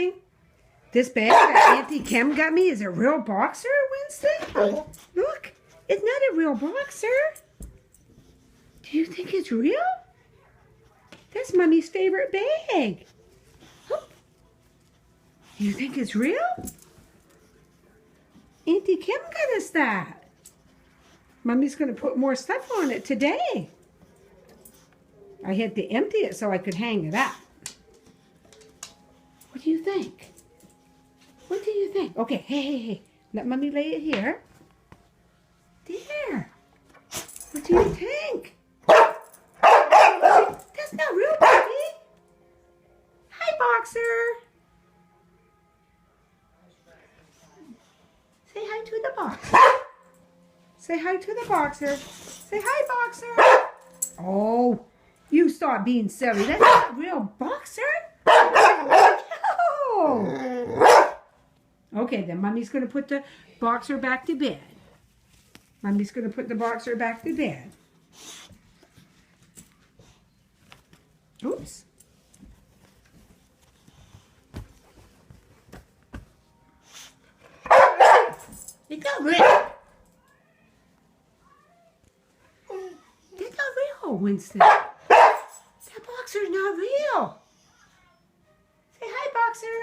morning. This bag that Auntie Kim got me is a real boxer, Winston? Look, it's not a real boxer. Do you think it's real? That's Mommy's favorite bag. Do you think it's real? Auntie Kim got us that. Mommy's going to put more stuff on it today. I had to empty it so I could hang it up. What do you think? What do you think? Okay, hey. Let Mommy lay it here. There. What do you think? That's not real, baby. Hi, Boxer. Say hi to the Boxer. Say hi to the Boxer. Say hi, Boxer. Oh, you stop being silly. That's not a real Boxer. No. Okay, then Mommy's going to put the Boxer back to bed. Mommy's going to put the Boxer back to bed. Oops. It's not real. It's not real, Winston. That Boxer's not real. Say hi, Boxer.